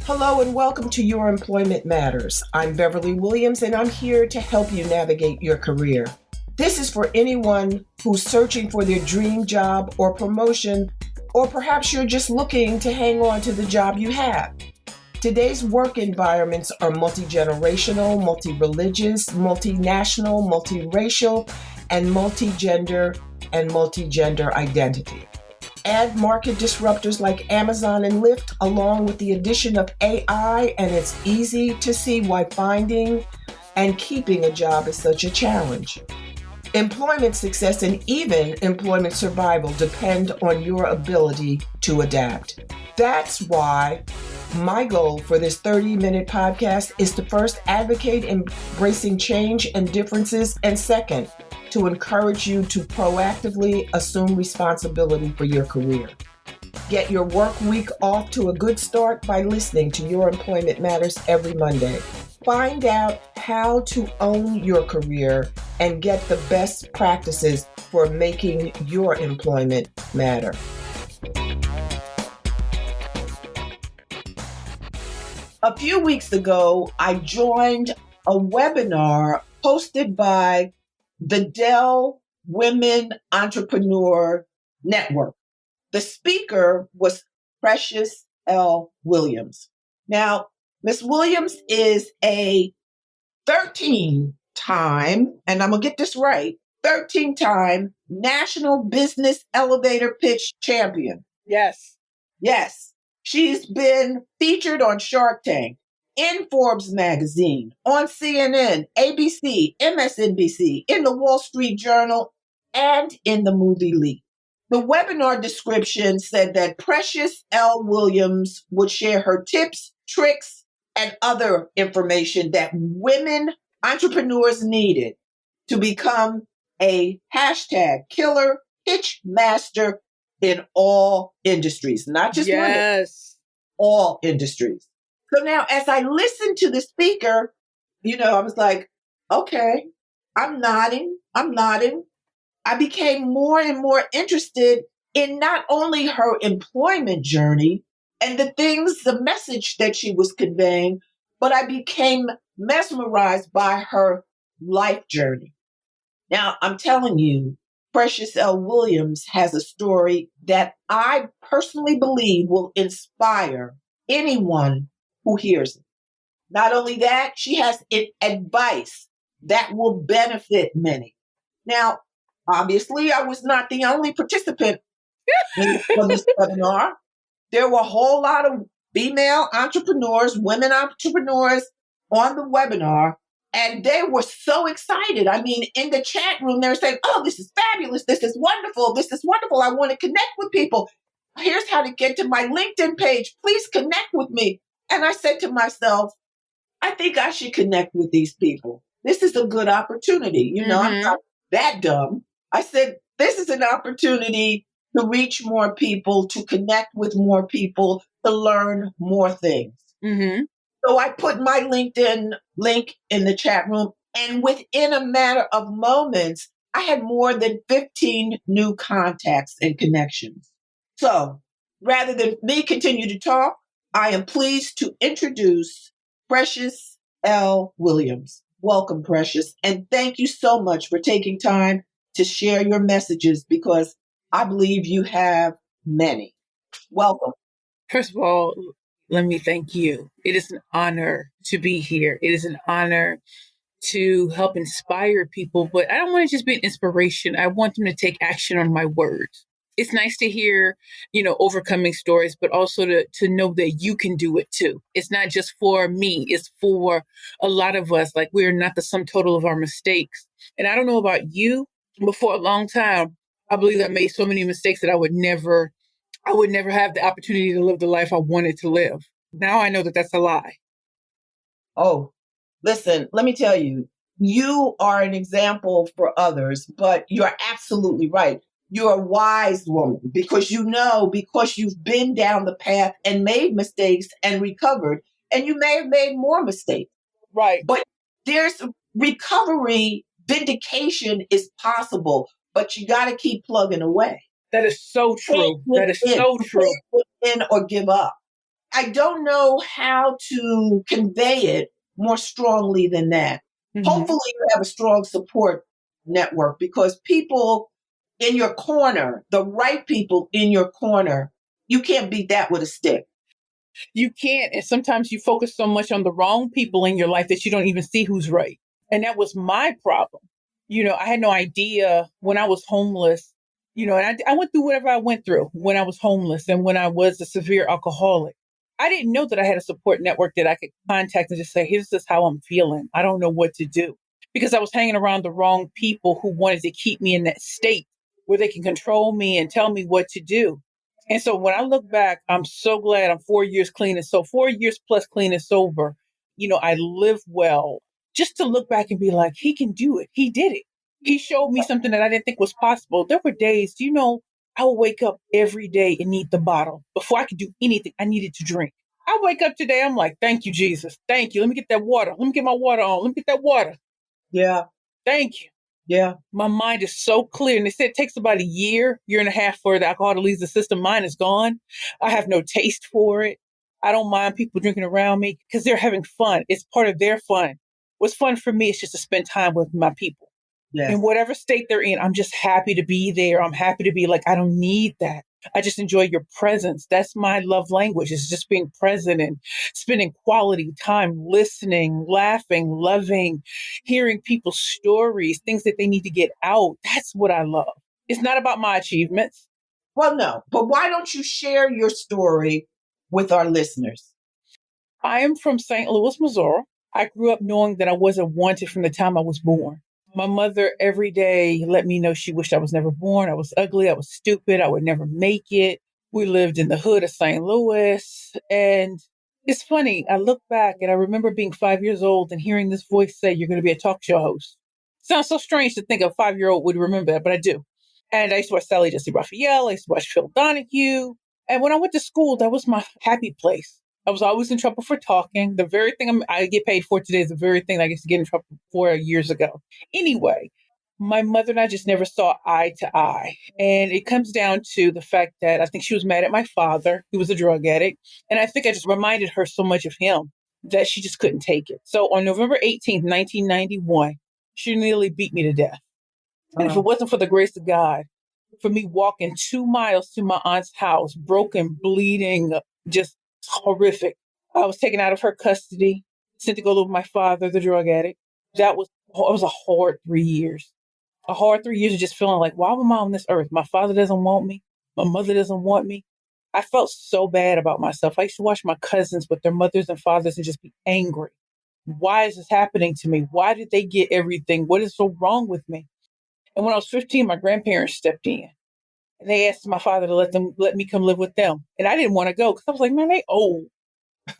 Hello and welcome to Your Employment Matters. I'm Beverly Williams and I'm here to help you navigate your career. This is for anyone who's searching for their dream job or promotion, or perhaps you're just looking to hang on to the job you have. Today's work environments are multi-generational, multi-religious, multinational, multiracial, and multi-gender identity. Add market disruptors like Amazon and Lyft, along with the addition of AI, and it's easy to see why finding and keeping a job is such a challenge. Employment success and even employment survival depend on your ability to adapt. That's why my goal for this 30-minute podcast is to first advocate embracing change and differences, and second, to encourage you to proactively assume responsibility for your career. Get your work week off to a good start by listening to Your Employment Matters every Monday. Find out how to own your career and get the best practices for making your employment matter. A few weeks ago, I joined a webinar hosted by the Dell Women Entrepreneur Network. The speaker was Precious L. Williams. Now, Ms. Williams is a 13-time, and I'm going to get this right, 13-time National Business Elevator Pitch Champion. Yes. She's been featured on Shark Tank, in Forbes magazine, on CNN, ABC, MSNBC, in the Wall Street Journal, and in the movie Leap. The webinar description said that Precious L. Williams would share her tips, tricks, and other information that women entrepreneurs needed to become a hashtag killer pitch master in all industries, not just women, all industries. So now as I listened to the speaker, I was like, okay, I'm nodding. I became more and more interested in not only her employment journey and the message that she was conveying, but I became mesmerized by her life journey. Now, I'm telling you, Precious L. Williams has a story that I personally believe will inspire anyone who hears it. Not only that, she has advice that will benefit many. Now, obviously, I was not the only participant for this webinar. There were a whole lot of female entrepreneurs, women entrepreneurs on the webinar, and they were so excited. I mean, in the chat room, they were saying, oh, this is fabulous. This is wonderful. I want to connect with people. Here's how to get to my LinkedIn page. Please connect with me. And I said to myself, I think I should connect with these people. This is a good opportunity. I'm not that dumb. I said, this is an opportunity to reach more people, to connect with more people, to learn more things. Mm-hmm. So I put my LinkedIn link in the chat room, and within a matter of moments, I had more than 15 new contacts and connections. So rather than me continue to talk, I am pleased to introduce Precious L. Williams. Welcome, Precious. And thank you so much for taking time to share your messages, because I believe you have many. Welcome. First of all, let me thank you. It is an honor to be here. It is an honor to help inspire people, but I don't want to just be an inspiration. I want them to take action on my words. It's nice to hear, overcoming stories, but also to know that you can do it too. It's not just for me. It's for a lot of us. Like, we're not the sum total of our mistakes. And I don't know about you, but for a long time, I believe I made so many mistakes that I would never have the opportunity to live the life I wanted to live. Now I know that that's a lie. Oh, listen, let me tell you, you are an example for others, but you're absolutely right. You're a wise woman because you've been down the path and made mistakes and recovered, and you may have made more mistakes. Right. But there's recovery, vindication is possible, but you got to keep plugging away. That is so true. That is so true. Quit in or give up. I don't know how to convey it more strongly than that. Hmm. Hopefully, you have a strong support network because people in your corner, the right people in your corner, you can't beat that with a stick. You can't. And sometimes you focus so much on the wrong people in your life that you don't even see who's right. And that was my problem. I had no idea when I was homeless, and I went through whatever I went through when I was homeless and when I was a severe alcoholic. I didn't know that I had a support network that I could contact and just say, here's just how I'm feeling. I don't know what to do. Because I was hanging around the wrong people who wanted to keep me in that state where they can control me and tell me what to do. And so when I look back, I'm so glad I'm 4 years clean and so 4 years plus clean and sober. I live well. Just to look back and be like, he can do it. He did it. He showed me something that I didn't think was possible. There were days, I would wake up every day and need the bottle. Before I could do anything, I needed to drink. I wake up today, I'm like, thank you, Jesus. Thank you. Let me get that water. Let me get my water on. Let me get that water. Yeah, Thank you. yeah, My mind is so clear. And they said it takes about a year and a half for the alcohol to leave the system. Mine is gone. I have no taste for it. I don't mind people drinking around me because they're having fun. It's part of their fun. What's fun for me is just to spend time with my people. In yes. whatever state they're in, I'm just happy to be there. I'm happy to be like, I don't need that. I just enjoy your presence. That's my love language, is just being present and spending quality time listening, laughing, loving, hearing people's stories, things that they need to get out. That's what I love. It's not about my achievements. Well, no, but why don't you share your story with our listeners? I am from St. Louis, Missouri. I grew up knowing that I wasn't wanted from the time I was born. My mother every day let me know she wished I was never born. I was ugly. I was stupid. I would never make it. We lived in the hood of St. Louis. And it's funny. I look back and I remember being 5 years old and hearing this voice say, you're going to be a talk show host. Sounds so strange to think a 5 year old would remember that, but I do. And I used to watch Sally Jesse Raphael. I used to watch Phil Donahue. And when I went to school, that was my happy place. I was always in trouble for talking. The very thing I get paid for today is the very thing I used to get in trouble for years ago. Anyway, my mother and I just never saw eye to eye. And it comes down to the fact that I think she was mad at my father. He was a drug addict. And I think I just reminded her so much of him that she just couldn't take it. So on November 18th, 1991, she nearly beat me to death. And if it Uh, wasn't for the grace of God, for me walking 2 miles to my aunt's house, broken, bleeding, just horrific. I was taken out of her custody, sent to go live with my father, the drug addict. It was a hard 3 years. A hard 3 years of just feeling like, why am I on this earth? My father doesn't want me. My mother doesn't want me. I felt so bad about myself. I used to watch my cousins with their mothers and fathers and just be angry. Why is this happening to me? Why did they get everything? What is so wrong with me? And when I was 15, my grandparents stepped in. And they asked my father to let me come live with them. And I didn't want to go because I was like, man, they old.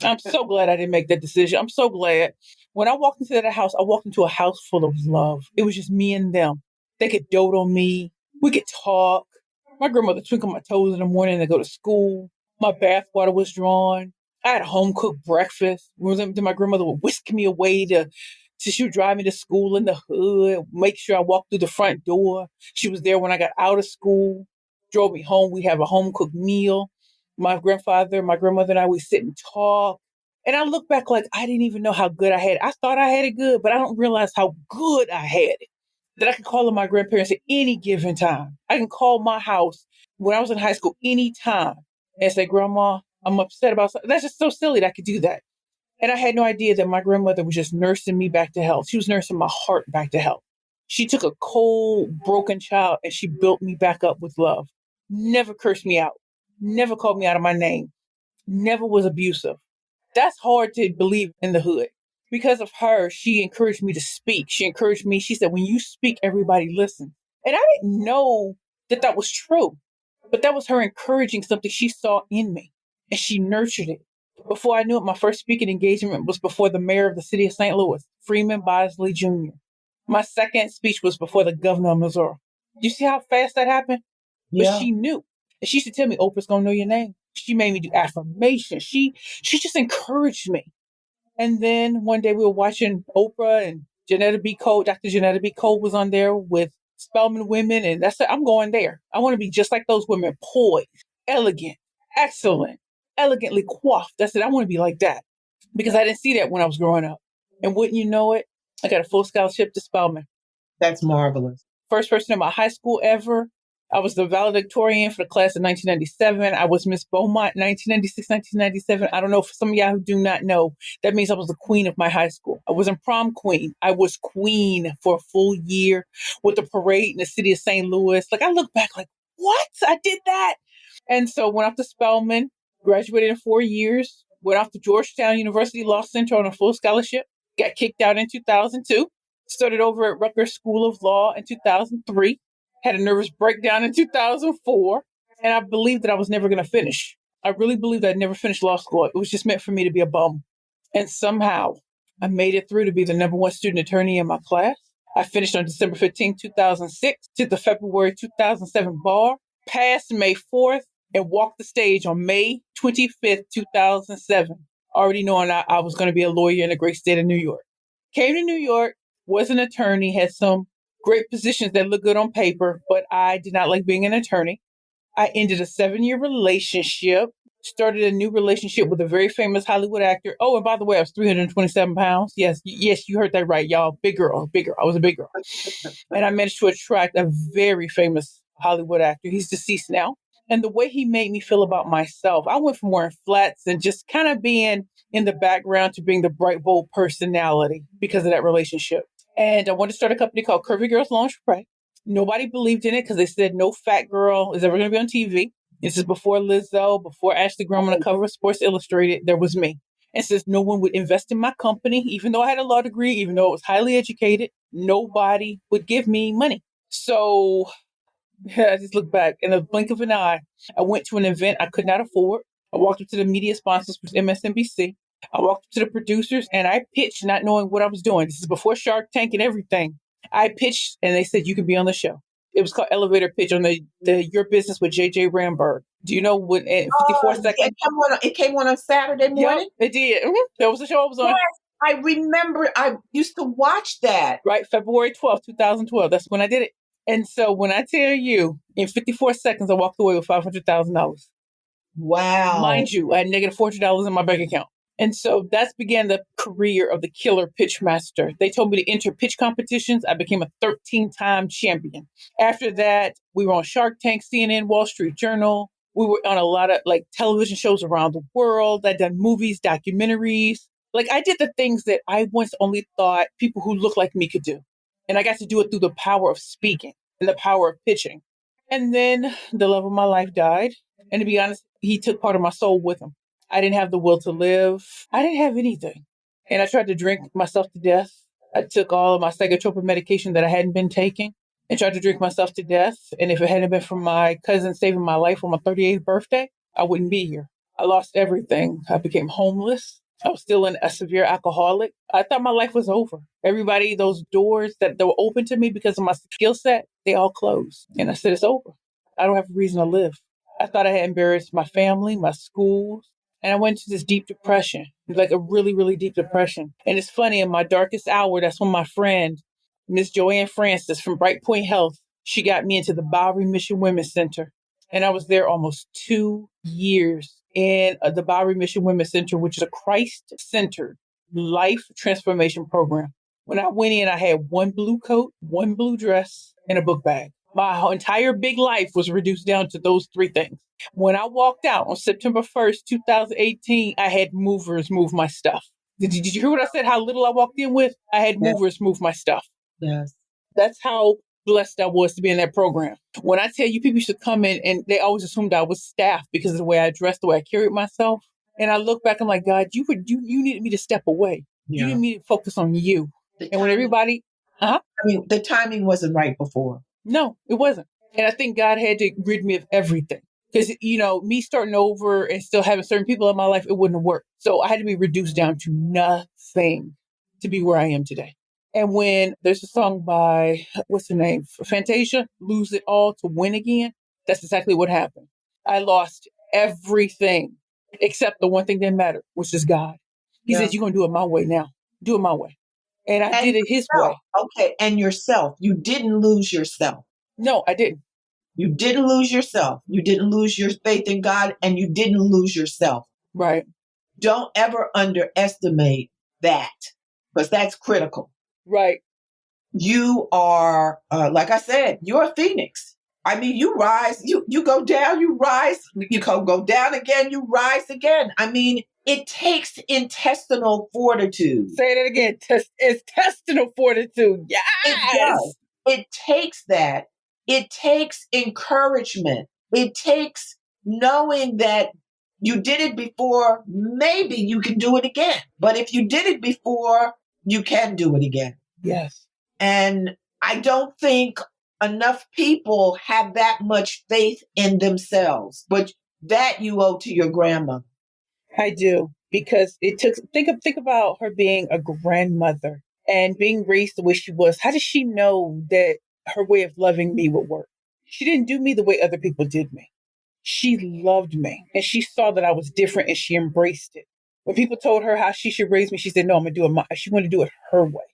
I'm so glad I didn't make that decision. I'm so glad. When I walked into that house, I walked into a house full of love. It was just me and them. They could dote on me. We could talk. My grandmother twinkled my toes in the morning to go to school. My bath water was drawn. I had a home cooked breakfast. Then my grandmother would whisk me away she would drive me to school in the hood, make sure I walked through the front door. She was there when I got out of school, drove me home. We have a home cooked meal. My grandfather, my grandmother, and I, we sit and talk. And I look back like I didn't even know how good I had it. I thought I had it good, but I don't realize how good I had it. That I could call on my grandparents at any given time. I can call my house when I was in high school anytime and say, Grandma, I'm upset about something. That's just so silly that I could do that. And I had no idea that my grandmother was just nursing me back to health. She was nursing my heart back to health. She took a cold, broken child and she built me back up with love. Never cursed me out. Never called me out of my name. Never was abusive. That's hard to believe in the hood. Because of her, she encouraged me to speak. She encouraged me. She said, when you speak, everybody listens. And I didn't know that that was true. But that was her encouraging something she saw in me. And she nurtured it. Before I knew it, my first speaking engagement was before the mayor of the city of St. Louis, Freeman Bosley Jr. My second speech was before the governor of Missouri. You see how fast that happened? But yeah. she knew. And she used to tell me, Oprah's gonna know your name. She made me do affirmations. She just encouraged me. And then one day we were watching Oprah and Janetta B. Cole. Dr. Janetta B. Cole was on there with Spelman women. And I'm going there. I want to be just like those women, poised, elegant, excellent. elegantly coiffed. I said, I want to be like that because I didn't see that when I was growing up. And wouldn't you know it, I got a full scholarship to Spelman. That's marvelous. First person in my high school ever. I was the valedictorian for the class of 1997. I was Miss Beaumont 1996, 1997. I don't know, for some of y'all who do not know, that means I was the queen of my high school. I wasn't prom queen. I was queen for a full year with a parade in the city of St. Louis. Like, I look back like, what? I did that. And so went off to Spelman, graduated in 4 years, went off to Georgetown University Law Center on a full scholarship, got kicked out in 2002, started over at Rutgers School of Law in 2003, had a nervous breakdown in 2004, and I believed that I was never going to finish. I really believed I'd never finish law school. It was just meant for me to be a bum. And somehow I made it through to be the number one student attorney in my class. I finished on December 15, 2006, took the February 2007 bar, passed May 4th, and walked the stage on May 25th, 2007, already knowing I was going to be a lawyer in the great state of New York. Came to New York, was an attorney, had some great positions that look good on paper, but I did not like being an attorney. I ended a 7-year relationship, started a new relationship with a very famous Hollywood actor. Oh, and by the way, I was 327 pounds. Yes, you heard that right, y'all. Big girl, big girl. I was a big girl. And I managed to attract a very famous Hollywood actor. He's deceased now. And the way he made me feel about myself, I went from wearing flats and just kind of being in the background to being the bright, bold personality because of that relationship. And I wanted to start a company called Curvy Girls Lingerie. Nobody believed in it because they said no fat girl is ever going to be on TV. This is before Lizzo, before Ashley Graham on the cover of Sports Illustrated. There was me. And since no one would invest in my company, even though I had a law degree, even though I was highly educated, nobody would give me money. So I just look back in the blink of an eye. I went to an event I could not afford. I walked up to the media sponsors, which was MSNBC. I walked up to the producers and I pitched, not knowing what I was doing. This is before Shark Tank and everything. I pitched and they said, you could be on the show. It was called Elevator Pitch on the Your Business with JJ Ramberg. Do you know what, in 54 Yeah, seconds? it came on Saturday Yep, morning. it did. That was the show I was on. Yes, I remember. I used to watch that. Right, February 12th, 2012. That's when I did it. And so when I tell you, in 54 seconds, I walked away with $500,000. Wow. Mind you, I had negative $400 in my bank account. And so that's began the career of the killer pitch master. They told me to enter pitch competitions. I became a 13-time champion. After that, we were on Shark Tank, CNN, Wall Street Journal. We were on a lot of like television shows around the world. I'd done movies, documentaries. Like I did the things that I once only thought people who look like me could do. And I got to do it through the power of speaking and the power of pitching. And then the love of my life died. And to be honest, he took part of my soul with him. I didn't have the will to live. I didn't have anything. And I tried to drink myself to death. I took all of my psychotropic medication that I hadn't been taking and tried to drink myself to death. And if it hadn't been for my cousin saving my life on my 38th birthday, I wouldn't be here. I lost everything. I became homeless. I was still a severe alcoholic. I thought my life was over. Everybody, those doors that were open to me because of my skill set, they all closed. And I said, it's over. I don't have a reason to live. I thought I had embarrassed my family, my schools, and I went into this deep depression, like a really, really deep depression. And it's funny, in my darkest hour, that's when my friend, Miss Joanne Francis from Bright Point Health, she got me into the Bowery Mission Women's Center. And I was there almost 2 years in the Bowery Mission Women's Center, which is a Christ-centered life transformation program. When I went in, I had one blue coat, one blue dress, and a book bag. My entire big life was reduced down to those three things. When I walked out on September 1st, 2018, I had movers move my stuff. Did you hear what I said? How little I walked in with? I had Yes. movers move my stuff. Yes. That's how blessed I was to be in that program. When I tell you people should come in and they always assumed I was staff because of the way I dressed, the way I carried myself. And I look back, I'm like, God, you needed me to step away. You Yeah. needed me to focus on you. The And when timing, everybody, the timing wasn't right before. no, it wasn't. And I think God had to rid me of everything. Because, me starting over and still having certain people in my life, it wouldn't have worked. So I had to be reduced down to nothing to be where I am today. And when there's a song by, what's her name? Fantasia, Lose It All to Win Again. That's exactly what happened. I lost everything except the one thing that mattered, which is God. He Yeah. said, you're going to do it my way now. Do it my way. And I And did it his way. yourself. Okay. And yourself. You didn't lose yourself. No, I didn't. You didn't lose yourself. You didn't lose your faith in God, and you didn't lose yourself. Right. Don't ever underestimate that, because that's critical. Right. You are, like I said, you're a phoenix. I mean, you rise, you go down, you rise, you go down again, you rise again. I mean, it takes intestinal fortitude. Say that again. It's intestinal fortitude. It does. Yes. It takes that. It takes encouragement. It takes knowing that you did it before, maybe you can do it again. But if you did it before, you can do it again. Yes. And I don't think enough people have that much faith in themselves. But that you owe to your grandma. I do, because it took think about her being a grandmother and being raised the way she was. How does she know that her way of loving me would work? She didn't do me the way other people did me. She loved me and she saw that I was different and she embraced it. When people told her how she should raise me, she said, no, I'm going to do it she wanted to do it her way.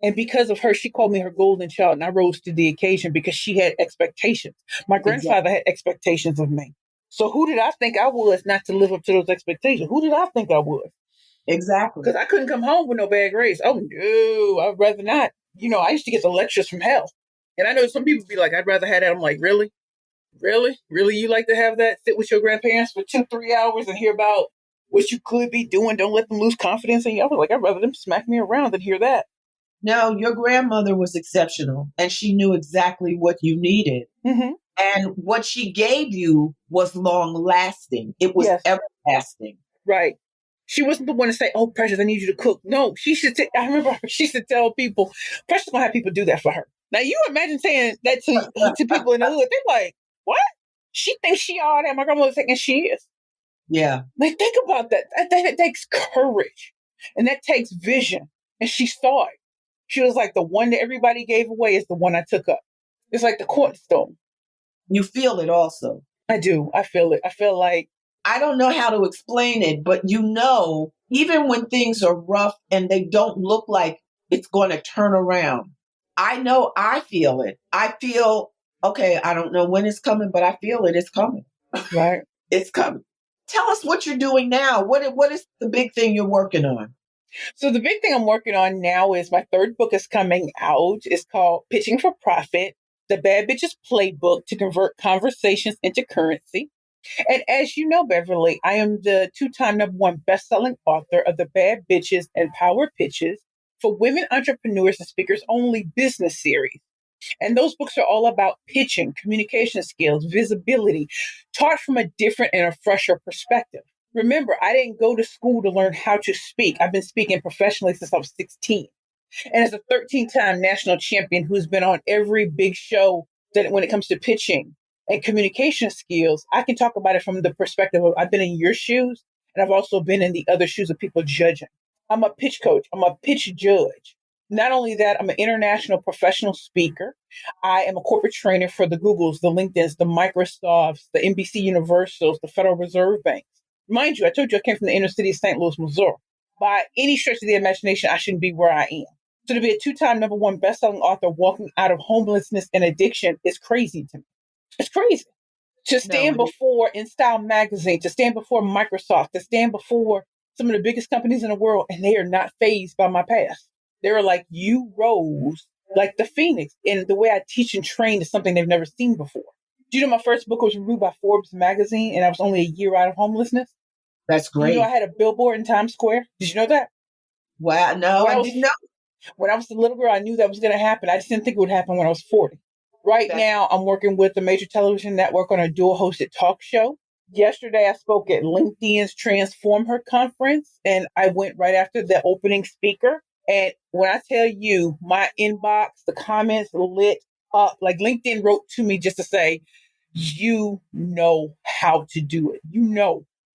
And because of her, she called me her golden child, and I rose to the occasion because she had expectations. My grandfather had expectations of me. So who did I think I was not to live up to those expectations? Who did I think I was? Exactly. Because I couldn't come home with no bad grades. Oh, no, I'd rather not. I used to get the lectures from hell. And I know some people be like, I'd rather have that. I'm like, really? Really? Really? You like to have that? Sit with your grandparents for 2-3 hours and hear about what you could be doing? Don't let them lose confidence in you. I was like, I'd rather them smack me around than hear that. No, your grandmother was exceptional, and she knew exactly what you needed. Mm-hmm. And what she gave you was long lasting. It was Yes. everlasting. Right. She wasn't the one to say, oh, Precious, I need you to cook. No, she should. I remember she used to tell people, Precious going to have people do that for her. Now, you imagine saying that to people in the hood. They're like, what? She thinks she all that. My grandmother's thinking she is. Yeah. Like, think about that. That takes courage. And that takes vision. And she saw it. She was like, the one that everybody gave away is the one I took up. It's like the cornerstone. You feel it also. I do. I feel it. I feel like, I don't know how to explain it, but even when things are rough and they don't look like it's going to turn around, I know I feel it. I feel, okay, I don't know when it's coming, but I feel it. It's coming. right. It's coming. Tell us what you're doing now. What is the big thing you're working on? So the big thing I'm working on now is my third book is coming out. It's called Pitching for Profit, The Bad Bitches Playbook to Convert Conversations into Currency. And as you know, Beverly, I am the 2-time #1 best-selling author of the Bad Bitches and Power Pitches for Women Entrepreneurs and Speakers Only business series. And those books are all about pitching, communication skills, visibility, taught from a different and a fresher perspective. Remember, I didn't go to school to learn how to speak. I've been speaking professionally since I was 16. And as a 13-time national champion who's been on every big show that when it comes to pitching and communication skills, I can talk about it from the perspective of I've been in your shoes and I've also been in the other shoes of people judging. I'm a pitch coach. I'm a pitch judge. Not only that, I'm an international professional speaker. I am a corporate trainer for the Googles, the LinkedIns, the Microsofts, the NBC Universals, the Federal Reserve Banks. Mind you, I told you I came from the inner city of St. Louis, Missouri. By any stretch of the imagination, I shouldn't be where I am. So to be a 2-time #1 best-selling author walking out of homelessness and addiction is crazy to me. It's crazy. To stand before InStyle magazine, to stand before Microsoft, to stand before some of the biggest companies in the world, and they are not fazed by my past. They were like, you rose like the phoenix. And the way I teach and train is something they've never seen before. Do you know my first book was reviewed by Forbes magazine and I was only a year out of homelessness? That's great. I had a billboard in Times Square? Did you know that? Wow, no, I didn't know. When I was a little girl, I knew that was going to happen. I just didn't think it would happen when I was 40. Right now, I'm working with a major television network on a dual-hosted talk show. Yesterday, I spoke at LinkedIn's Transform Her conference, and I went right after the opening speaker. And when I tell you, my inbox, the comments lit up. Like LinkedIn wrote to me just to say, you know how to do it.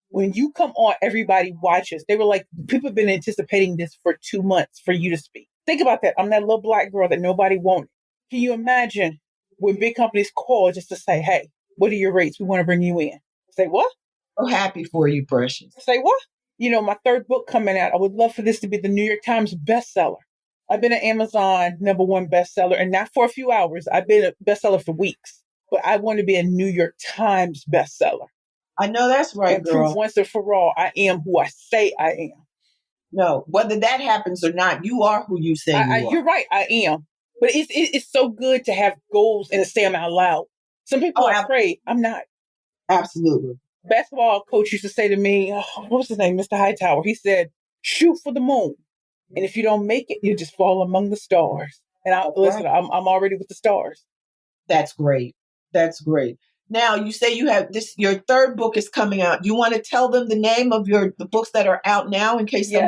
When you come on, everybody watches. They were like, people have been anticipating this for 2 months for you to speak. Think about that. I'm that little Black girl that nobody wanted. Can you imagine when big companies call just to say, hey, what are your rates? We want to bring you in. Say what? So happy for you, Precious. Say what? My third book coming out. I would love for this to be the New York Times bestseller. I've been an Amazon #1 bestseller, and not for a few hours. I've been a bestseller for weeks. but I want to be a New York Times bestseller I know that's right, and prove girl. once and for all I am who I say I am. No, whether that happens or not, you are who you say you are. You're right, I am. But it's so good to have goals and to say them out loud. Some people Oh, are afraid. I'm not. absolutely. Basketball coach used to say to me, oh, what was his name, Mr. Hightower? He said, "Shoot for the moon, and if you don't make it, you just fall among the stars." And I That's right. listen. I'm already with the stars. That's great. That's great. Now you say you have this. Your third book is coming out. You want to tell them the name of the books that are out now in case Yes,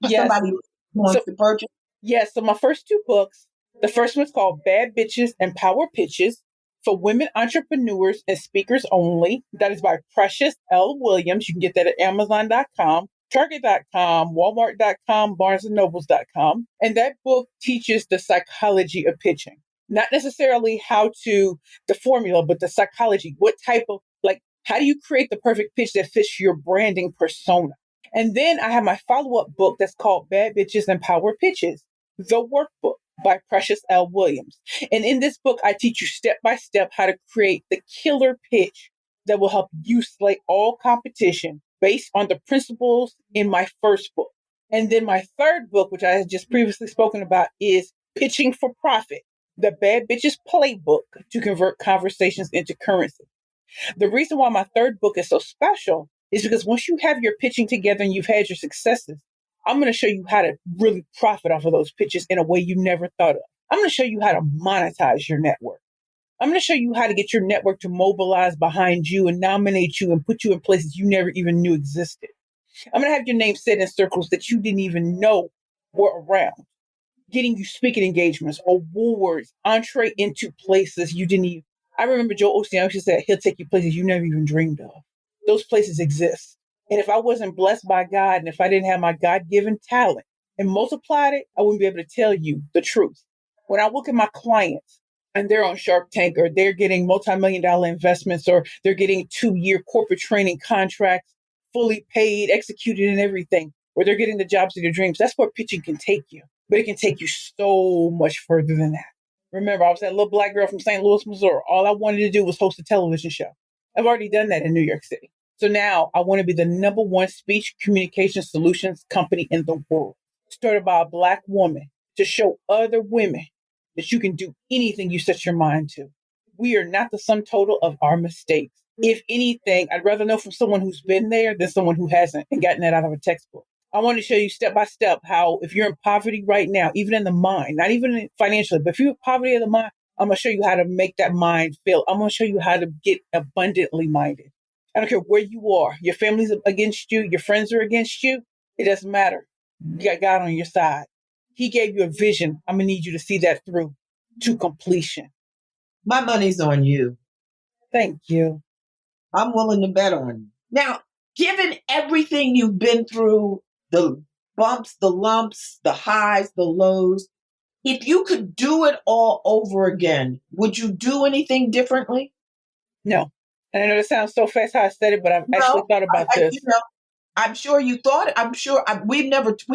yes. somebody So wants to purchase. yes, so my first two books, the first one's called Bad Bitches and Power Pitches for Women Entrepreneurs and Speakers Only. That is by Precious L. Williams. You can get that at Amazon.com, Target.com, Walmart.com, BarnesandNobles.com. And that book teaches the psychology of pitching. Not necessarily how to, the formula, but the psychology. What type of, like, how do you create the perfect pitch that fits your branding persona? And then I have my follow up book that's called Bad Bitches and Power Pitches, the Workbook by Precious L. Williams. And in this book, I teach you step by step how to create the killer pitch that will help you slay all competition based on the principles in my first book. And then my third book, which I had just previously spoken about, is Pitching for Profit, the Bad Bitches Playbook to convert conversations into currency. The reason why my third book is so special is because once you have your pitching together and you've had your successes, I'm going to show you how to really profit off of those pitches in a way you never thought of. I'm going to show you how to monetize your network. I'm going to show you how to get your network to mobilize behind you and nominate you and put you in places you never even knew existed. I'm going to have your name said in circles that you didn't even know were around, getting you speaking engagements, awards, entree into places you didn't even. I remember Joe Osteen actually said he'll take you places you never even dreamed of. Those places exist. And if I wasn't blessed by God and if I didn't have my God given talent and multiplied it, I wouldn't be able to tell you the truth. When I look at my clients and they're on Shark Tank or they're getting multi-million-dollar investments or they're getting 2-year corporate training contracts, fully paid, executed and everything, or they're getting the jobs of their dreams, that's where pitching can take you. But it can take you so much further than that. Remember, I was that little black girl from St. Louis, Missouri. All I wanted to do was host a television show. I've already done that in New York City. So now I want to be the number one speech communication solutions company in the world, started by a black woman to show other women that you can do anything you set your mind to. We are not the sum total of our mistakes. If anything, I'd rather know from someone who's been there than someone who hasn't and gotten that out of a textbook. I want to show you step by step how if you're in poverty right now, even in the mind, not even financially, but if you're in poverty of the mind, I'm going to show you how to make that mind feel. I'm going to show you how to get abundantly minded. I don't care where you are. Your family's against you. Your friends are against you. It doesn't matter. You got God on your side. He gave you a vision. I'm going to need you to see that through to completion. My money's on you. Thank you. I'm willing to bet on you. Now, given everything you've been through, the bumps, the lumps, the highs, the lows, if you could do it all over again, would you do anything differently? No. And I know it sounds so fast how I said it, but I've actually No, thought about you this. know, I'm sure you thought. I'm sure we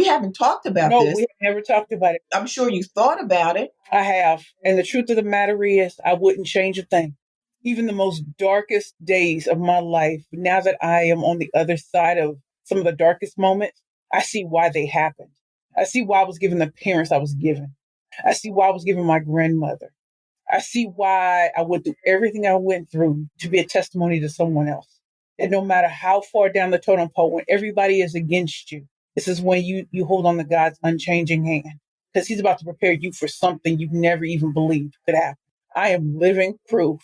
haven't talked about No, this. we have never talked about it. I'm sure you thought about it. I have. And the truth of the matter is, I wouldn't change a thing. Even the most darkest days of my life, now that I am on the other side of some of the darkest moments, I see why they happened. I see why I was given the parents I was given. I see why I was given my grandmother. I see why I went through everything I went through to be a testimony to someone else. And no matter how far down the totem pole, when everybody is against you, this is when you hold on to God's unchanging hand because he's about to prepare you for something you never even believed could happen. I am living proof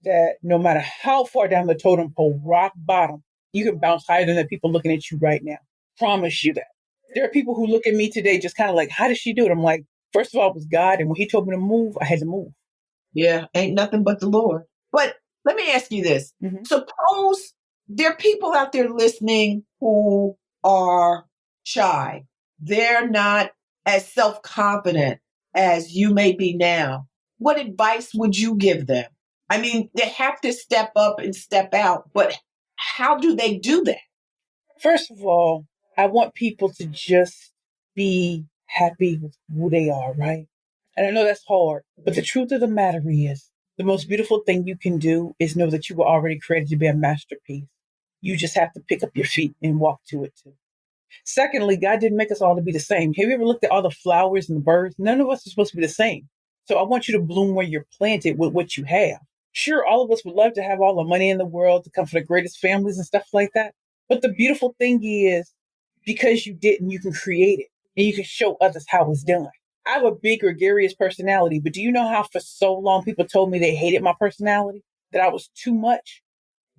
that no matter how far down the totem pole, rock bottom, you can bounce higher than the people looking at you right now. Promise you that. There are people who look at me today just kind of like, how did she do it? I'm like, first of all, it was God. And when he told me to move, I had to move. Yeah, ain't nothing but the Lord. But let me ask you this. Mm-hmm. Suppose there are people out there listening who are shy. They're not as self confident as you may be now. What advice would you give them? I mean, they have to step up and step out, but how do they do that? First of all, I want people to just be happy with who they are, right? And I know that's hard, but the truth of the matter is, The most beautiful thing you can do is know that you were already created to be a masterpiece. You just have to pick up your feet and walk to it too. Secondly, God didn't make us all to be the same. Have you ever looked at all the flowers and the birds? None of us are supposed to be the same. So I want you to bloom where you're planted with what you have. Sure, all of us would love to have all the money in the world to come from the greatest families and stuff like that. But the beautiful thing is, because you didn't, you can create it and you can show others how it's done. I have a big gregarious personality, but do you know how for so long people told me they hated my personality, that I was too much?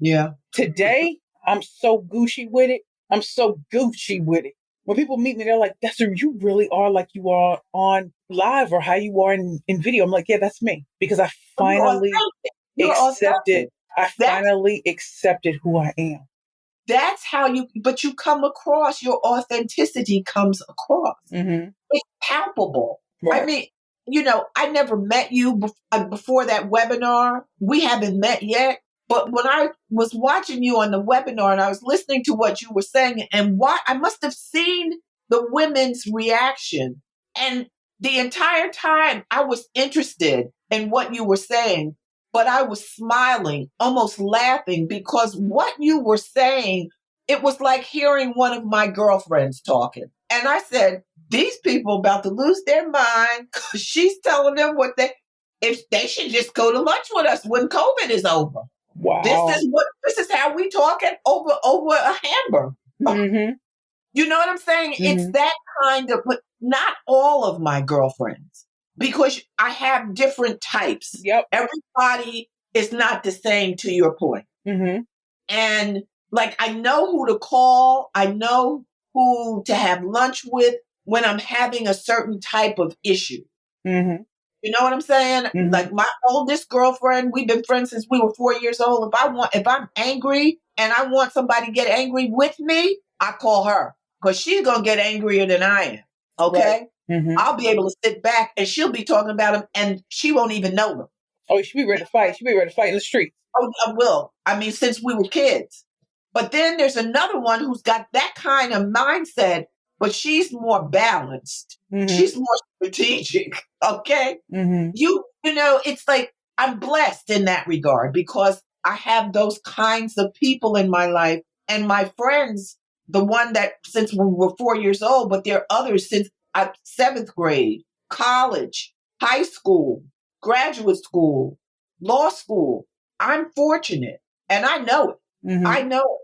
Yeah. Today, I'm so Gucci with it. I'm so Gucci with it. When people meet me, they're like, that's who you really are, like you are on live or how you are in video. I'm like, yeah, that's me. Because I You're finally authentic. You're accepted, authentic. That's who I am. that's how but you come across, your authenticity comes across. Mm-hmm. It's palpable. I Right. mean, I never met you before that webinar. We haven't met yet. But when I was watching you on the webinar and I was listening to what you were saying, and why I must have seen the women's reaction. And the entire time I was interested in what you were saying, but I was smiling, almost laughing, because what you were saying, it was like hearing one of my girlfriends talking. And I said, these people about to lose their mind because she's telling them if they should just go to lunch with us when COVID is over. Wow. This is how we talking over a hamburger. Mm-hmm. You know what I'm saying? Mm-hmm. It's that kind of, but not all of my girlfriends, because I have different types. Yep. Everybody is not the same, to your point. Mm-hmm. And like, I know who to call. I know who to have lunch with when I'm having a certain type of issue. Mm-hmm. You know what I'm saying? Mm-hmm. Like my oldest girlfriend, we've been friends since we were 4 years old. If I'm angry and I want somebody to get angry with me, I call her, because she's gonna get angrier than I am. Okay, Right. Mm-hmm. I'll be able to sit back and she'll be talking about them, and she won't even know them. Oh, you should be ready to fight. She'll be ready to fight in the street. Oh, I will. I mean, since we were kids. But then there's another one who's got that kind of mindset, but she's more balanced. Mm-hmm. She's more strategic. Okay. Mm-hmm. It's like I'm blessed in that regard, because I have those kinds of people in my life, and my friends, the one that since we were 4 years old, but there are others since seventh grade, college, high school, graduate school, law school. I'm fortunate, and I know it. Mm-hmm. I know it.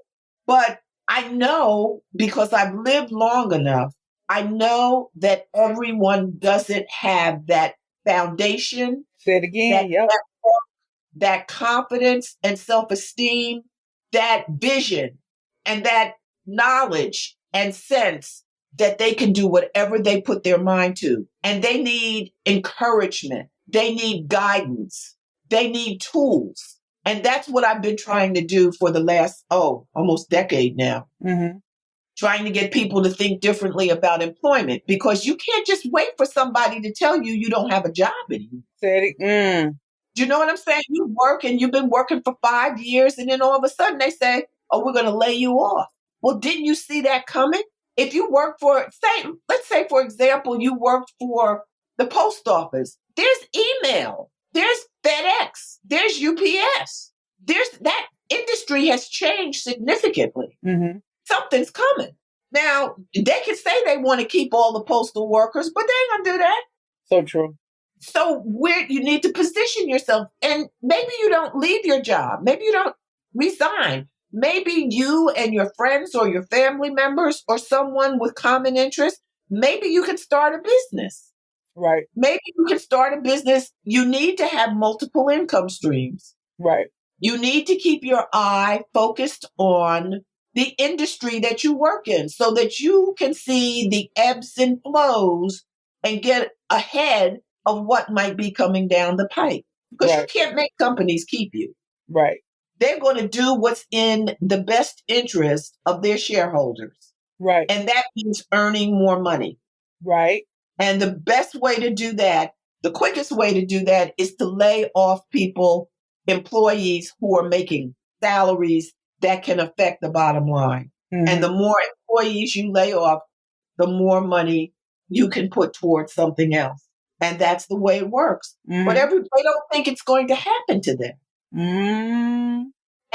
But I know, because I've lived long enough, I know that everyone doesn't have that foundation, Say it again. Yep. that confidence and self-esteem, that vision, and that knowledge and sense that they can do whatever they put their mind to. And they need encouragement. They need guidance. They need tools. And that's what I've been trying to do for the last, almost decade now. Mm-hmm. Trying to get people to think differently about employment, because you can't just wait for somebody to tell you don't have a job anymore. Say it. Do you know what I'm saying? You work and you've been working for 5 years, and then all of a sudden they say, oh, we're going to lay you off. Well, didn't you see that coming? If you work let's say, for example, you worked for the post office. There's email. There's FedEx. There's UPS. That industry has changed significantly. Mm-hmm. Something's coming. Now, they can say they want to keep all the postal workers, but they ain't going to do that. So true. So you need to position yourself, and maybe you don't leave your job. Maybe you don't resign. Maybe you and your friends or your family members or someone with common interest, maybe you can start a business. Right. Maybe you can start a business. You need to have multiple income streams. Right. You need to keep your eye focused on the industry that you work in, so that you can see the ebbs and flows and get ahead of what might be coming down the pipe. Because you can't make companies keep you. Right. They're going to do what's in the best interest of their shareholders. Right. And that means earning more money. Right. And the best way to do that, the quickest way to do that, is to lay off employees who are making salaries that can affect the bottom line. Mm-hmm. And the more employees you lay off, the more money you can put towards something else. And that's the way it works. But Mm-hmm. they don't think it's going to happen to them. Mm-hmm.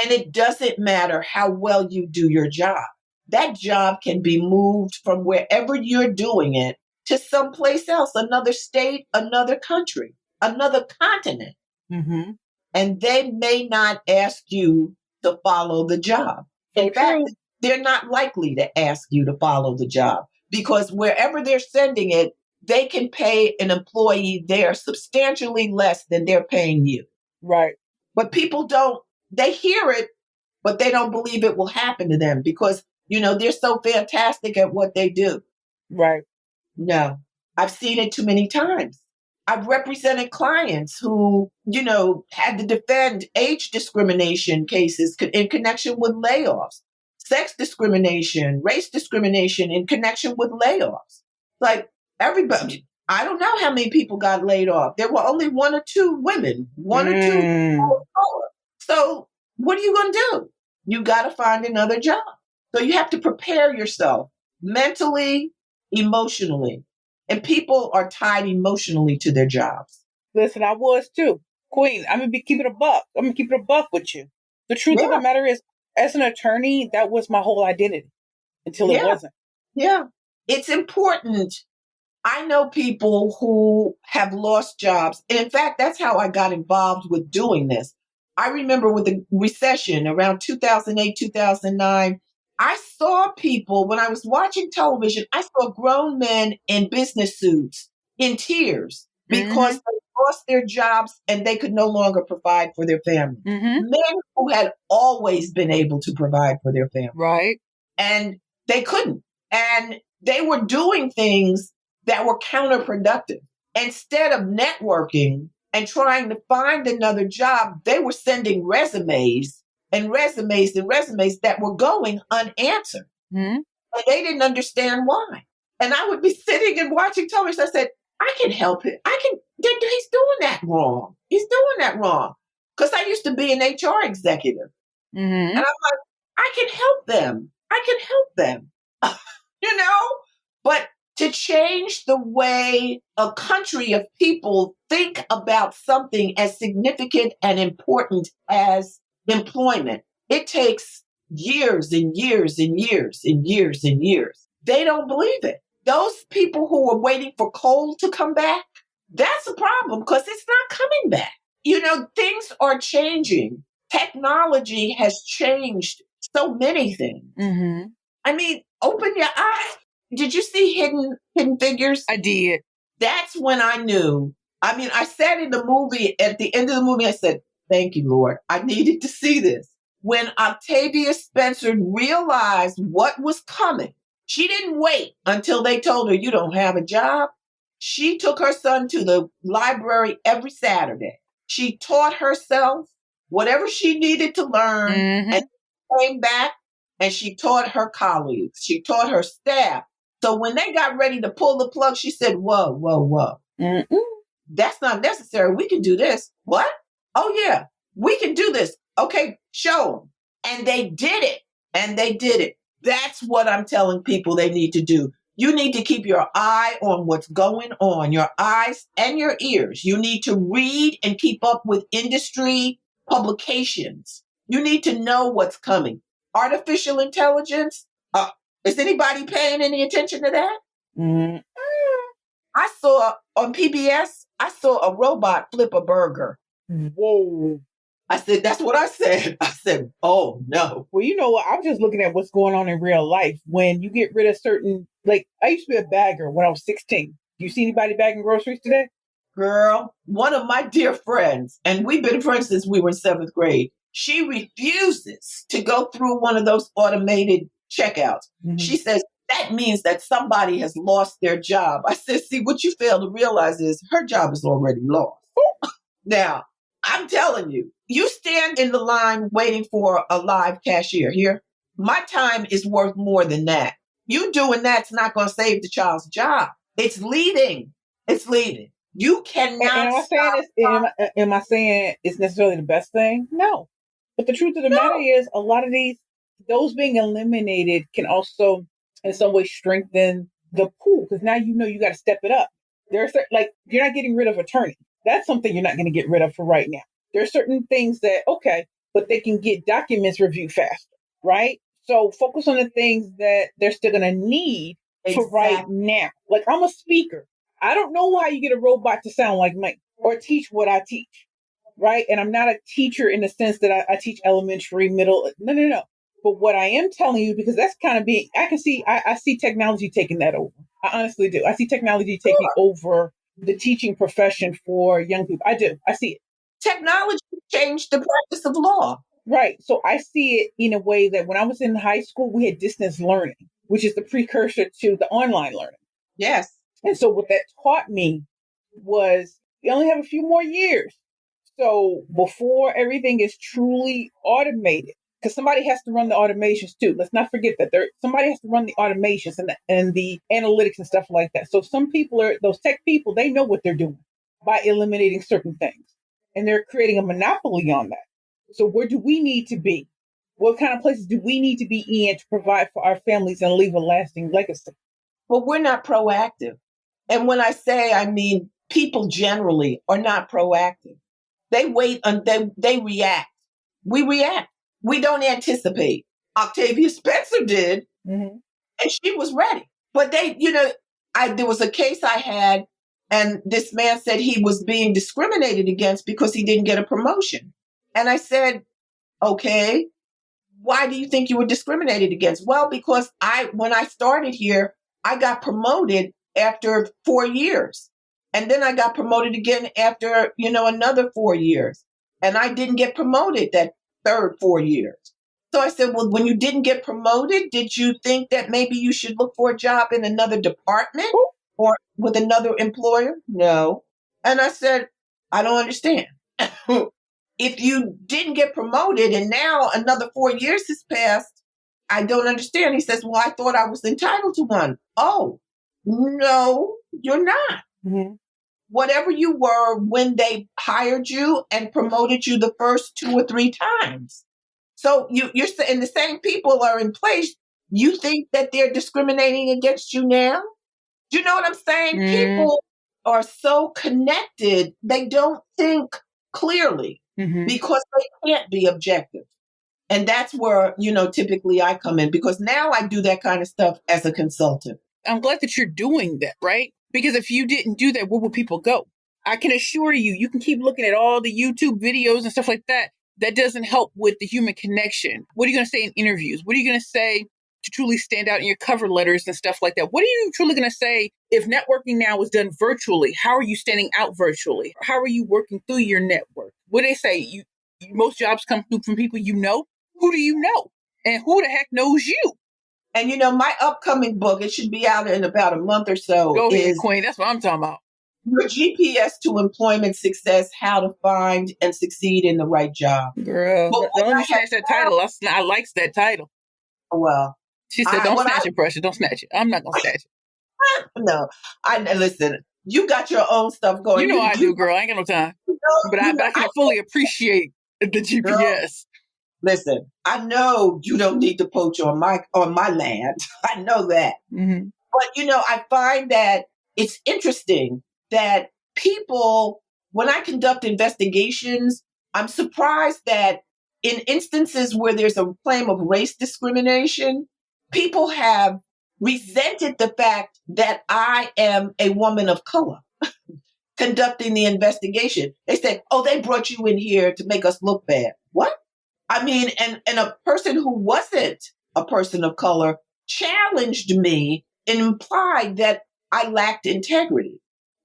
And it doesn't matter how well you do your job. That job can be moved from wherever you're doing it to someplace else, another state, another country, another continent. Mm-hmm. And they may not ask you to follow the job. So In fact, true. they're not likely to ask you to follow the job because wherever they're sending it, they can pay an employee there substantially less than they're paying you. Right. But people don't, they hear it, but they don't believe it will happen to them because, they're so fantastic at what they do. Right. No, I've seen it too many times. I've represented clients who, had to defend age discrimination cases in connection with layoffs, sex discrimination, race discrimination in connection with layoffs. Like everybody, I don't know how many people got laid off. There were only one or two women, one or two people of color. So what are you going to do? You got to find another job. So you have to prepare yourself mentally, emotionally. And people are tied emotionally to their jobs. Listen, I was too. Queen, I'm gonna be keeping a buck. I'm gonna keep it a buck with you. The truth of Yeah, the matter is, as an attorney, that was my whole identity until it yeah, wasn't. yeah. It's important. I know people who have lost jobs. And in fact, that's how I got involved with doing this. I remember with the recession around 2008, 2009, I saw people when I was watching television, I saw grown men in business suits in tears because Mm-hmm. they lost their jobs and they could no longer provide for their family. Mm-hmm. Men who had always been able to provide for their family Right. and they couldn't. And they were doing things that were counterproductive. Instead of networking and trying to find another job, they were sending resumes and resumes and resumes that were going unanswered. Mm-hmm. And they didn't understand why. And I would be sitting and watching television. I said, I can help it. He's doing that wrong. He's doing that wrong. Because I used to be an HR executive. Mm-hmm. And I'm like, I can help them. I can help them. you know? But to change the way a country of people think about something as significant and important as employment, it takes years and years and years and years and years. They don't believe it. Those people who are waiting for coal to come back, that's a problem because it's not coming back. Things are changing. Technology has changed so many things. Mm-hmm. I mean, open your eyes. Did you see Hidden Figures? I did. That's when I knew. I mean, I said in the movie, at the end of the movie, I said, thank you, Lord. I needed to see this. When Octavia Spencer realized what was coming, she didn't wait until they told her, you don't have a job. She took her son to the library every Saturday. She taught herself whatever she needed to learn Mm-hmm. and came back and she taught her colleagues. She taught her staff. So when they got ready to pull the plug, she said, whoa, whoa, whoa. Mm-mm. That's not necessary. We can do this. What? Oh, yeah, we can do this. Okay, show them. And they did it. And they did it. That's what I'm telling people they need to do. You need to keep your eye on what's going on, your eyes and your ears. You need to read and keep up with industry publications. You need to know what's coming. Artificial intelligence. Is anybody paying any attention to that? Mm-hmm. I saw on PBS, I saw a robot flip a burger. Whoa. I said, that's what I said. I said, oh no. Well, you know what? I'm just looking at what's going on in real life. When you get rid of certain, like, I used to be a bagger when I was 16. Do you see anybody bagging groceries today? Girl, one of my dear friends, and we've been friends since we were in seventh grade, she refuses to go through one of those automated checkouts. Mm-hmm. She says, that means that somebody has lost their job. I said, see, what you fail to realize is her job is already lost. Now, I'm telling you, you stand in the line waiting for a live cashier here. My time is worth more than that. You doing that's not going to save the child's job. It's leading. It's leading. You cannot Am I saying stop. this? Am I saying it's necessarily the best thing? No. But the truth of the matter is, a lot of those being eliminated can also, in some way, strengthen the pool because now you know you got to step it up. There's like, you're not getting rid of attorney. That's something you're not going to get rid of for right now. There are certain things that, okay, but they can get documents reviewed faster, right? So focus on the things that they're still going to need for right Exactly. now. Like, I'm a speaker. I don't know how you get a robot to sound like me or teach what I teach, right? And I'm not a teacher in the sense that I teach elementary, middle. No, no, no. But what I am telling you, because that's kind of being, I see technology taking that over. I honestly do. I see technology taking Sure. over the teaching profession for young people. I do. I see it. Technology changed the practice of law. Right. So I see it in a way that when I was in high school, we had distance learning, which is the precursor to the online learning. Yes. And so what that taught me was you only have a few more years. So before everything is truly automated, because somebody has to run the automations too. Let's not forget that somebody has to run the automations and the analytics and stuff like that. So some people are those tech people, they know what they're doing by eliminating certain things. And they're creating a monopoly on that. So where do we need to be? What kind of places do we need to be in to provide for our families and leave a lasting legacy? But we're not proactive. And when I say, I mean, people generally are not proactive. They wait and they react. We react. We don't anticipate. Octavia Spencer did, Mm-hmm. and she was ready. But there was a case I had, and this man said he was being discriminated against because he didn't get a promotion. And I said, okay, why do you think you were discriminated against? Well, because when I started here, I got promoted after 4 years. And then I got promoted again after, another 4 years. And I didn't get promoted that third 4 years. So I said, well, when you didn't get promoted, did you think that maybe you should look for a job in another department or with another employer? No. And I said, I don't understand. If you didn't get promoted and now another 4 years has passed, I don't understand. He says, well, I thought I was entitled to one. Oh, no, you're not. Mm-hmm. Whatever you were when they hired you and promoted you the first 2 or 3 times. So you're saying the same people are in place. You think that they're discriminating against you now? Do you know what I'm saying? Mm-hmm. People are so connected, they don't think clearly Mm-hmm. because they can't be objective. And that's where, typically I come in because now I do that kind of stuff as a consultant. I'm glad that you're doing that, right? Because if you didn't do that, where would people go? I can assure you, you can keep looking at all the YouTube videos and stuff like that. That doesn't help with the human connection. What are you going to say in interviews? What are you going to say to truly stand out in your cover letters and stuff like that? What are you truly going to say if networking now is done virtually? How are you standing out virtually? How are you working through your network? What do they say? Most jobs come through from people you know. Who do you know? And who the heck knows you? And my upcoming book, it should be out in about a month or so, Go ahead, is Queen. That's what I'm talking about. Your GPS to Employment Success: How to Find and Succeed in the Right Job. Girl, But don't what let me I have snatch that title. I likes that title. well, She said, don't what I snatch it, Precious. Don't snatch it. I'm not going to snatch it. no, I listen. You got your own stuff You going. know I do, girl. I ain't got no time. But I can fully appreciate the girl, GPS. listen. I know you don't need to poach on my land. I know that. Mm-hmm. But I find that it's interesting that people, when I conduct investigations, I'm surprised that in instances where there's a claim of race discrimination, people have resented the fact that I am a woman of color conducting the investigation. They said, oh, they brought you in here to make us look bad. What? I mean, and a person who wasn't a person of color challenged me and implied that I lacked integrity.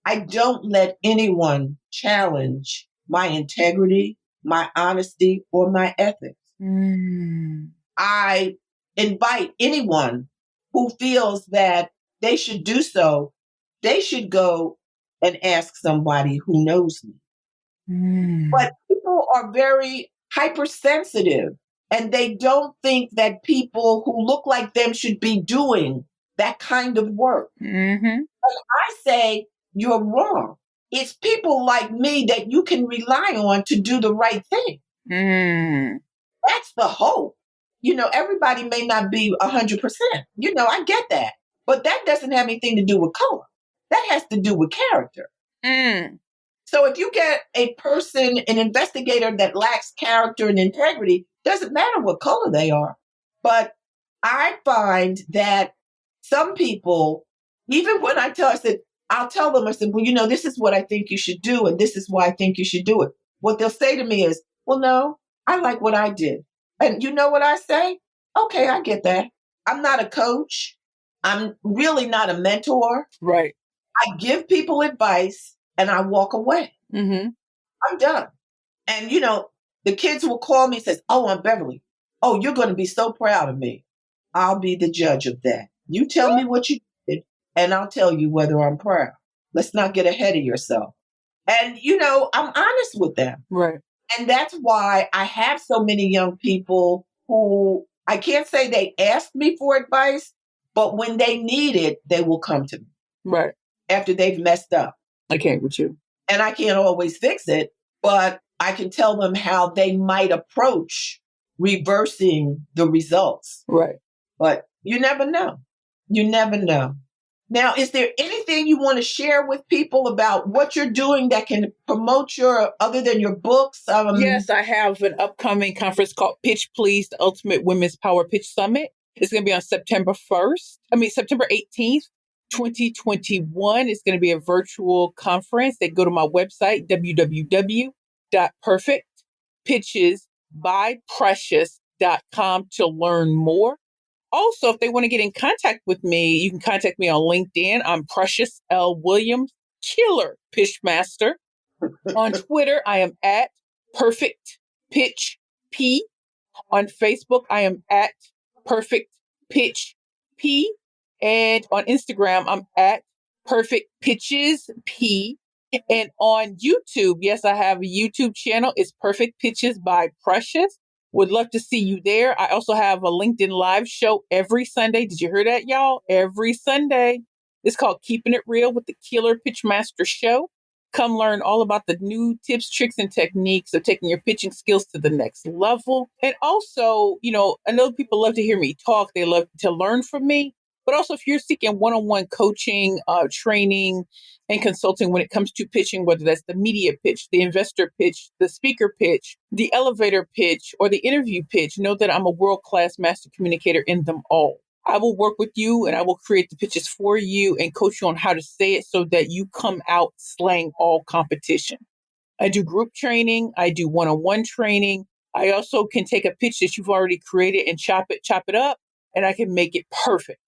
I don't let anyone challenge my integrity, my honesty, or my ethics. Mm. I invite anyone who feels that they should do so, they should go and ask somebody who knows me. Mm. But people are very hypersensitive and they don't think that people who look like them should be doing that kind of work. Mm-hmm. I say you're wrong. It's people like me that you can rely on to do the right thing. Mm. That's the hope. Everybody may not be 100%. I get that. But that doesn't have anything to do with color. That has to do with character. Mm. So if you get a person, an investigator that lacks character and integrity, doesn't matter what color they are. But I find that some people, even when I said, I'll tell them, I said, well, this is what I think you should do, and this is why I think you should do it. What they'll say to me is, well, no, I like what I did. And you know what I say? Okay, I get that. I'm not a coach. I'm really not a mentor. Right. I give people advice and I walk away. Mm-hmm. I'm done. And, the kids will call me and says, oh, I'm Beverly. Oh, you're going to be so proud of me. I'll be the judge of that. You tell me what you did and I'll tell you whether I'm proud. Let's not get ahead of yourself. And, I'm honest with them. Right. And that's why I have so many young people who I can't say they asked me for advice, but when they need it, they will come to me. Right. After they've messed up. I can't with you. And I can't always fix it, but I can tell them how they might approach reversing the results. Right. But you never know. You never know. Now, is there anything you want to share with people about what you're doing that can promote other than your books? Yes, I have an upcoming conference called Pitch Please, the Ultimate Women's Power Pitch Summit. It's going to be on September 18th. 2021. It's going to be a virtual conference. They go to my website, www.perfectpitchesbyprecious.com to learn more. Also, if they want to get in contact with me, you can contact me on LinkedIn. I'm Precious L. Williams, Killer Pitchmaster. On Twitter, I am at Perfect Pitch P. On Facebook, I am at Perfect Pitch P. And on Instagram, I'm at Perfect Pitches P. And on YouTube, yes, I have a YouTube channel. It's Perfect Pitches by Precious. Would love to see you there. I also have a LinkedIn live show every Sunday. Did you hear that, y'all? Every Sunday. It's called Keeping It Real with the Killer Pitchmaster Show. Come learn all about the new tips, tricks, and techniques of taking your pitching skills to the next level. And also, I know people love to hear me talk. They love to learn from me. But also, if you're seeking one-on-one coaching, training, and consulting when it comes to pitching, whether that's the media pitch, the investor pitch, the speaker pitch, the elevator pitch, or the interview pitch, know that I'm a world-class master communicator in them all. I will work with you and I will create the pitches for you and coach you on how to say it so that you come out slaying all competition. I do group training. I do one-on-one training. I also can take a pitch that you've already created and chop it up, and I can make it perfect.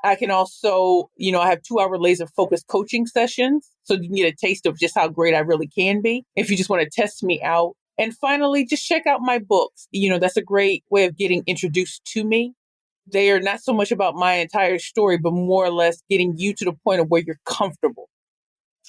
I can also, I have 2-hour laser focused coaching sessions so you can get a taste of just how great I really can be if you just want to test me out. And finally, just check out my books. That's a great way of getting introduced to me. They are not so much about my entire story, but more or less getting you to the point of where you're comfortable.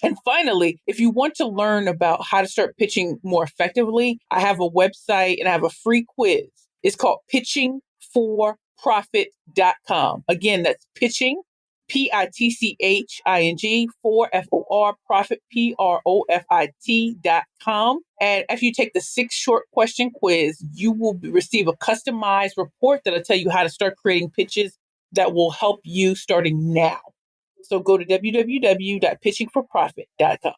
And finally, if you want to learn about how to start pitching more effectively, I have a website and I have a free quiz. It's called pitchingforprofit.com. Again, that's pitching, PITCHING, for FOR, profit, PROFIT.com. And if you take the 6 short question quiz, you will receive a customized report that'll tell you how to start creating pitches that will help you starting now. So go to www.pitchingforprofit.com.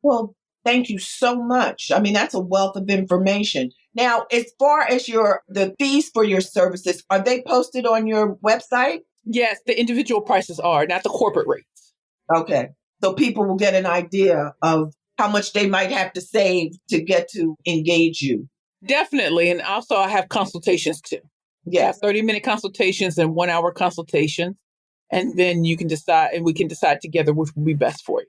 Well, thank you so much. I mean, that's a wealth of information. Now, as far as the fees for your services, are they posted on your website? Yes, the individual prices are, not the corporate rates. Okay. So people will get an idea of how much they might have to save to get to engage you. Definitely. And also I have consultations too. Yes. I have 30-minute consultations and 1-hour consultations. And then you can decide, and we can decide together which will be best for you.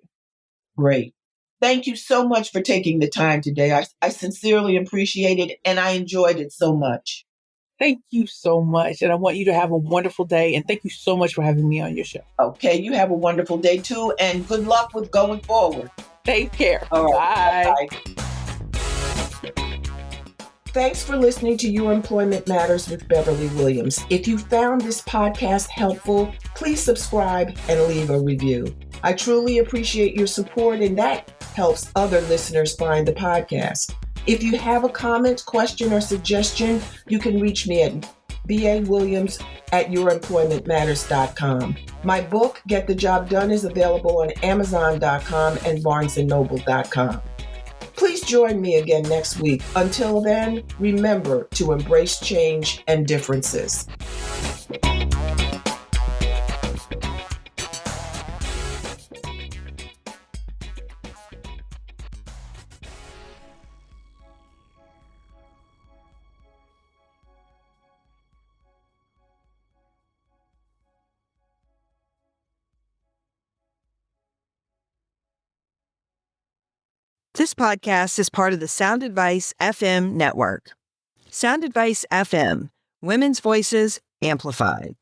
Great. Thank you so much for taking the time today. I sincerely appreciate it, and I enjoyed it so much. Thank you so much. And I want you to have a wonderful day. And thank you so much for having me on your show. Okay, you have a wonderful day too, and good luck with going forward. Take care. All right. Bye. Bye. Thanks for listening to Your Employment Matters with Beverly Williams. If you found this podcast helpful, please subscribe and leave a review. I truly appreciate your support, and that helps other listeners find the podcast. If you have a comment, question, or suggestion, you can reach me at BAWilliams@youremploymentmatters.com. My book, Get the Job Done, is available on Amazon.com and BarnesandNoble.com. Please join me again next week. Until then, remember to embrace change and differences. This podcast is part of the Sound Advice FM network. Sound Advice FM, women's voices amplified.